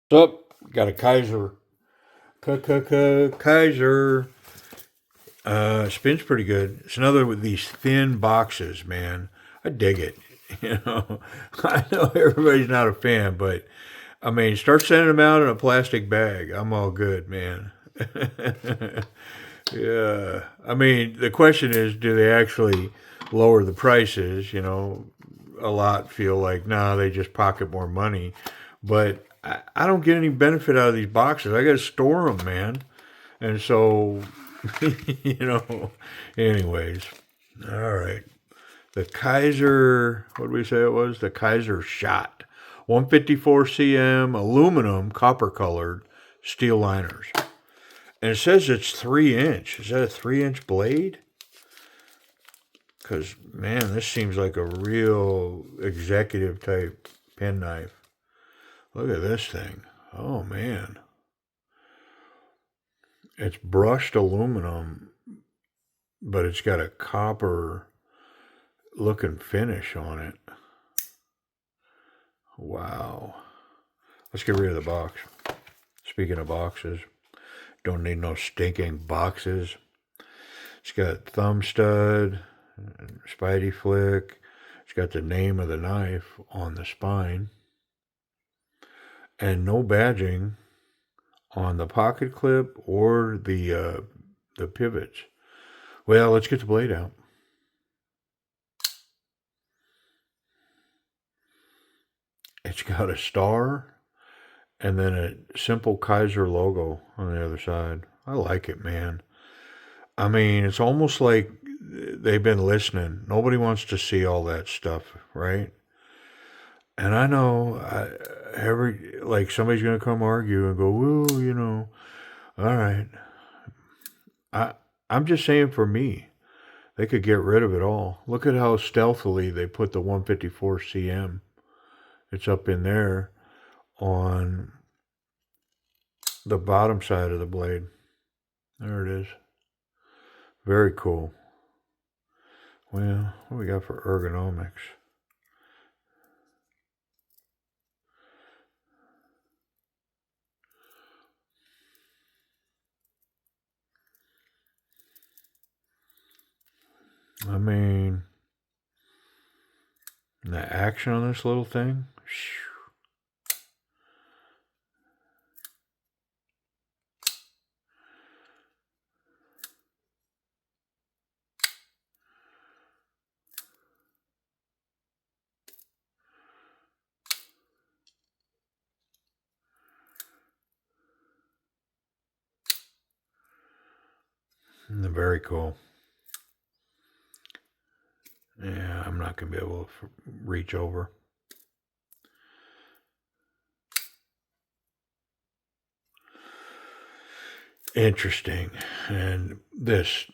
What's up? Got a Kizer. Kizer. Spins pretty good. It's another with these thin boxes, man. I dig it. You know, I know everybody's not a fan, but I mean, start sending them out in a plastic bag. I'm all good, man. Yeah. I mean, the question is, do they actually lower the prices? A lot feel like, nah, they just pocket more money. But I don't get any benefit out of these boxes. I got to store them, man. And so, you know, anyways, all right. The Kizer, what did we say it was? The Kizer Shot. 154 cm aluminum copper colored steel liners. And it says it's 3 inch. Is that a 3 inch blade? Because, man, this seems like a real executive type penknife. Look at this thing. Oh, man. It's brushed aluminum, but it's got a copper looking finish on it. Wow. Let's get rid of the box. Speaking of boxes, don't need no stinking boxes. It's got thumb stud, spidey flick. It's got the name of the knife on the spine. And no badging on the pocket clip or the pivots. Well, let's get the blade out. It's got a star and then a simple Kizer logo on the other side. I like it, man. I mean, it's almost like they've been listening. Nobody wants to see all that stuff, right? And I know every like somebody's gonna come argue and go, "Well, all right." I I'm just saying for me, they could get rid of it all. Look at how stealthily they put the 154 cm. It's up in there on the bottom side of the blade. There it is. Very cool. Well, what do we got for ergonomics? I mean, the action on this little thing. Very cool. Yeah, I'm not going to be able to reach over. Interesting. And this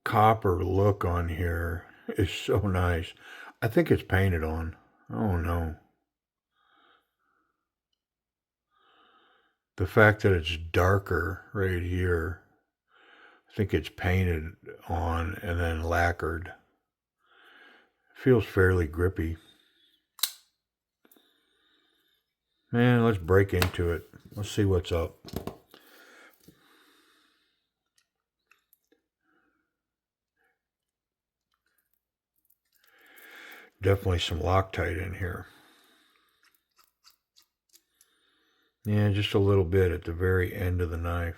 copper look on here is so nice. I think it's painted on. Oh no. The fact that it's darker right here, I think it's painted on and then lacquered. Feels fairly grippy. Man, let's break into it. Let's see what's up. Definitely some Loctite in here. Yeah, just a little bit at the very end of the knife.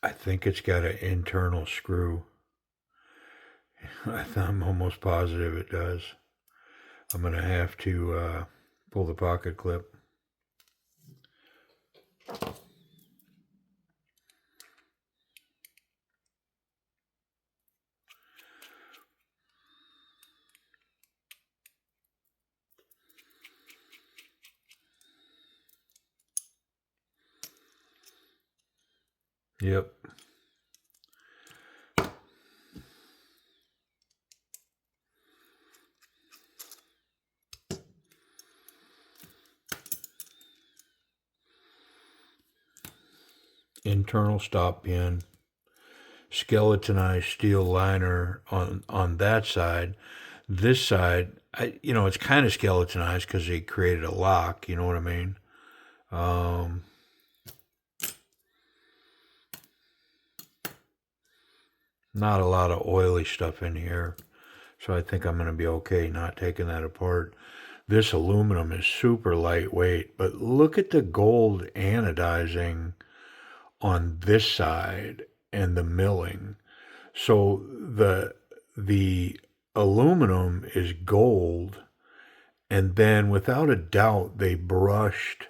I think it's got an internal screw. I'm almost positive it does. I'm going to have to pull the pocket clip. Yep. internal stop pin, skeletonized steel liner on that side. This side, it's kind of skeletonized because they created a lock. You know what I mean? Not a lot of oily stuff in here, so I think I'm going to be okay not taking that apart. This aluminum is super lightweight, but look at the gold anodizing on this side and the milling. So the aluminum is gold, and then without a doubt they brushed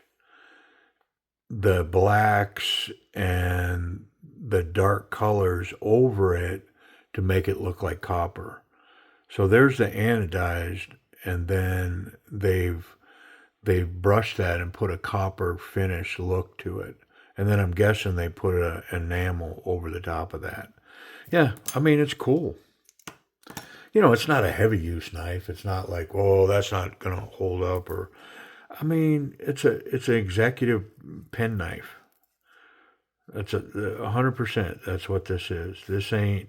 the blacks and the dark colors over it to make it look like copper. So there's the anodized, and then they've brushed that and put a copper finish look to it. And then I'm guessing they put an enamel over the top of that. Yeah, I mean, it's cool. It's not a heavy use knife. It's not like, oh, that's not going to hold up. Or, I mean, it's an executive pen knife. That's 100%. That's what this is. This ain't,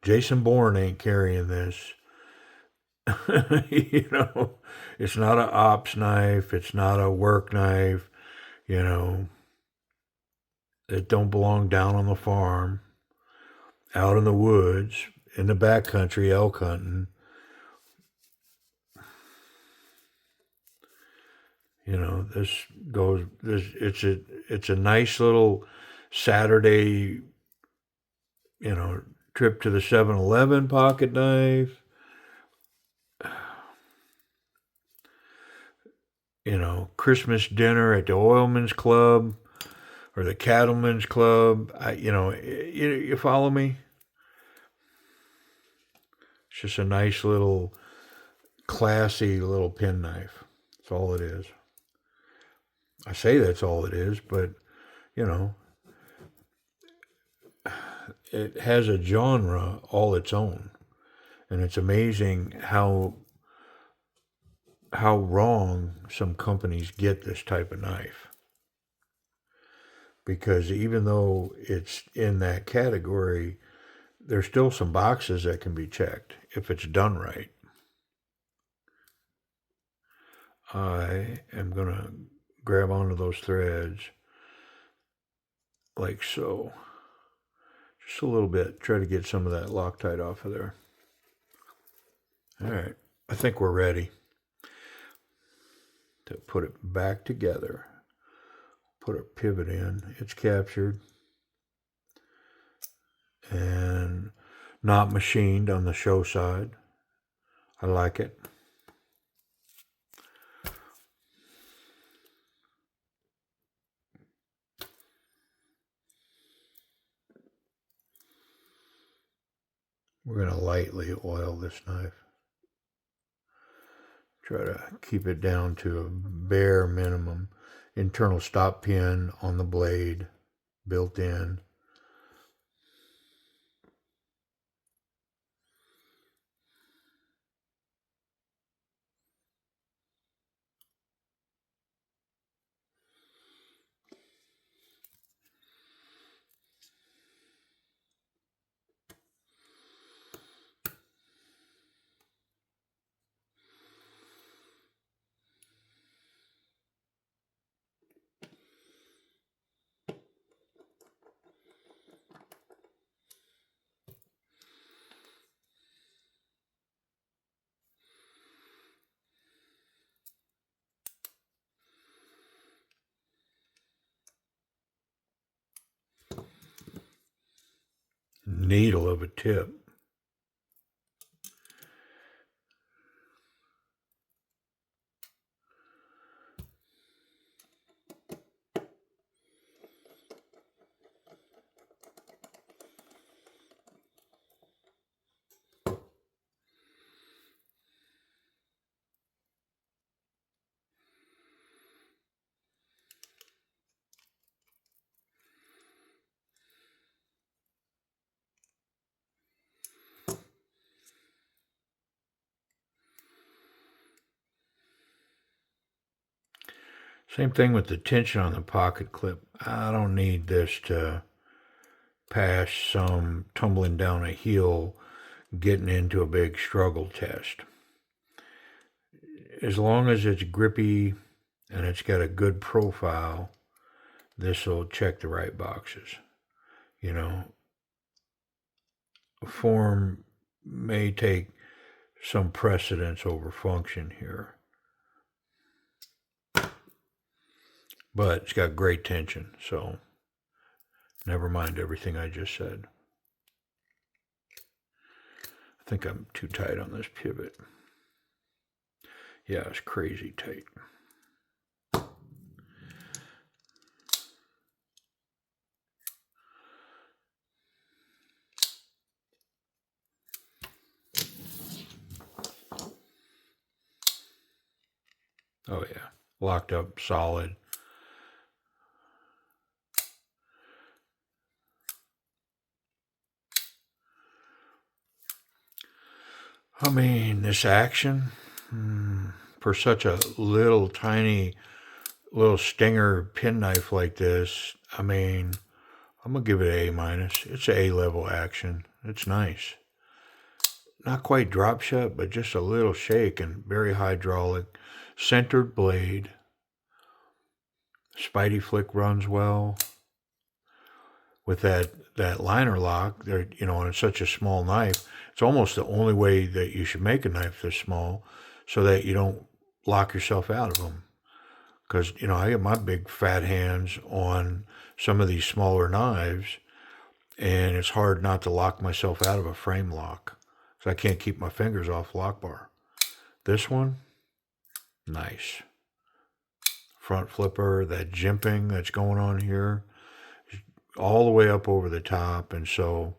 Jason Bourne ain't carrying this. It's not an ops knife. It's not a work knife. It don't belong down on the farm, out in the woods, in the backcountry, elk hunting. It's a nice little Saturday, trip to the 7-Eleven pocket knife. Christmas dinner at the Oilman's Club or the Cattleman's Club. You follow me? It's just a nice little, classy little penknife. That's all it is. I say that's all it is, but it has a genre all its own, and it's amazing how wrong some companies get this type of knife. Because even though it's in that category, there's still some boxes that can be checked if it's done right. I am going to grab onto those threads like so. Just a little bit. Try to get some of that Loctite off of there. All right. I think we're ready to put it back together. Put our pivot in. It's captured and not machined on the show side. I like it. We're going to lightly oil this knife. Try to keep it down to a bare minimum. Internal stop pin on the blade, built in. Needle of a tip. Same thing with the tension on the pocket clip. I don't need this to pass some tumbling down a hill, getting into a big struggle test. As long as it's grippy and it's got a good profile, this will check the right boxes. You know, form may take some precedence over function here, but it's got great tension, so never mind everything I just said. I think I'm too tight on this pivot. Yeah, it's crazy tight. Oh yeah, locked up solid. I mean, this action, for such a little tiny little stinger penknife like this, I mean, I'm gonna give it an A minus. It's an A level action. It's nice. Not quite drop shot, but just a little shake and very hydraulic. Centered blade. Spidey flick runs well. With that liner lock, there, and it's such a small knife. It's almost the only way that you should make a knife this small, so that you don't lock yourself out of them. Because I get my big fat hands on some of these smaller knives, and it's hard not to lock myself out of a frame lock. So I can't keep my fingers off lock bar. This one, nice. Front flipper, that jimping that's going on here, all the way up over the top, and so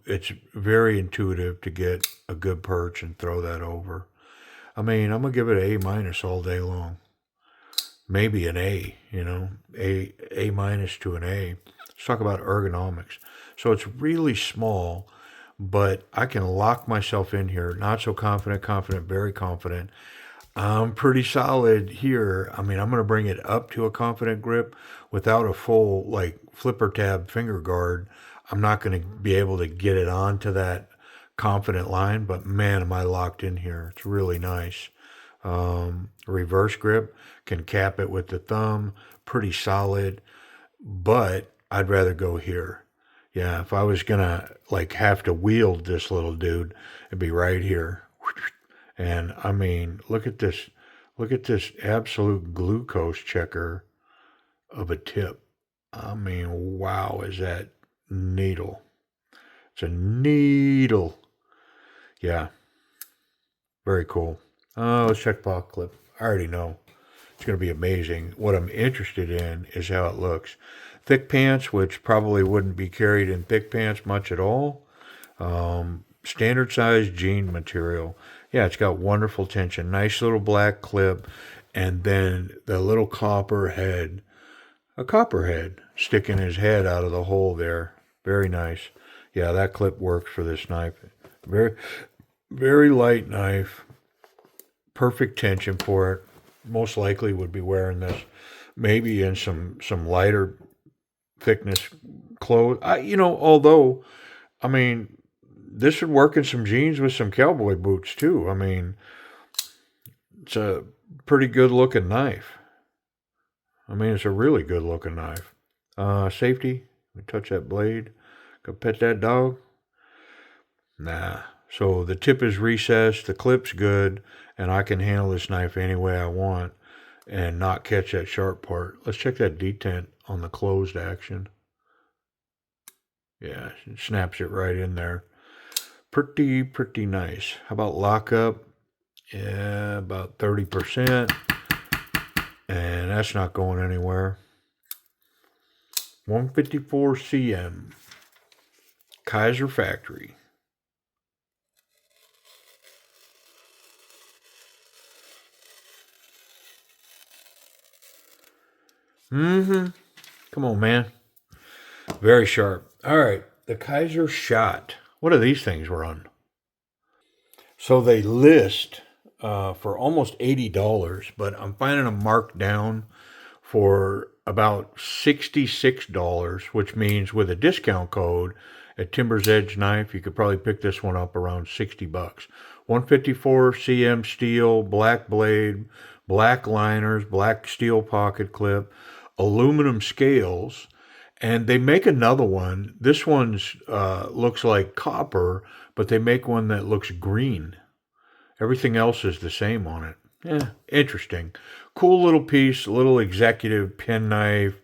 it's very intuitive to get a good perch and throw that over. I mean, I'm gonna give it an A minus all day long. Maybe an A, A minus to an A. Let's talk about ergonomics. So it's really small, but I can lock myself in here. Not so confident, very confident. I'm pretty solid here. I mean, I'm going to bring it up to a confident grip without a full, like, flipper tab finger guard. I'm not going to be able to get it onto that confident line, but man, am I locked in here. It's really nice. Reverse grip, can cap it with the thumb, pretty solid, but I'd rather go here. Yeah, if I was going to, like, have to wield this little dude, it'd be right here. And I mean, look at this absolute glucose checker of a tip. I mean, wow, is that needle? It's a needle. Yeah, very cool. Let's check pocket clip. I already know it's going to be amazing. What I'm interested in is how it looks. Thick pants, which probably wouldn't be carried in thick pants much at all. Standard size jean material. Yeah, it's got wonderful tension. Nice little black clip. And then the little copper head. A copper head sticking his head out of the hole there. Very nice. Yeah, that clip works for this knife. Very, very light knife. Perfect tension for it. Most likely would be wearing this maybe in some lighter thickness clothes. Although, I mean, this would work in some jeans with some cowboy boots too. I mean, it's a pretty good looking knife. I mean, it's a really good looking knife. Safety, we touch that blade. Go pet that dog. Nah. So the tip is recessed, the clip's good, and I can handle this knife any way I want and not catch that sharp part. Let's check that detent on the closed action. Yeah, it snaps it right in there. Pretty nice. How about lockup? Yeah, about 30%. And that's not going anywhere. 154 cm. Kizer factory. Come on, man. Very sharp. All right, the Kizer Shot. What do these things run? So they list for almost $80, but I'm finding them marked down for about $66, which means with a discount code at Timber's Edge Knife, you could probably pick this one up around 60 bucks. 154 cm steel, black blade, black liners, black steel pocket clip, aluminum scales, and they make another one. This one's looks like copper, but they make one that looks green. Everything else is the same on it. Yeah, interesting. Cool little piece, little executive penknife,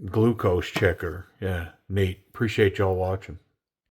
glucose checker. Yeah, neat. Appreciate y'all watching.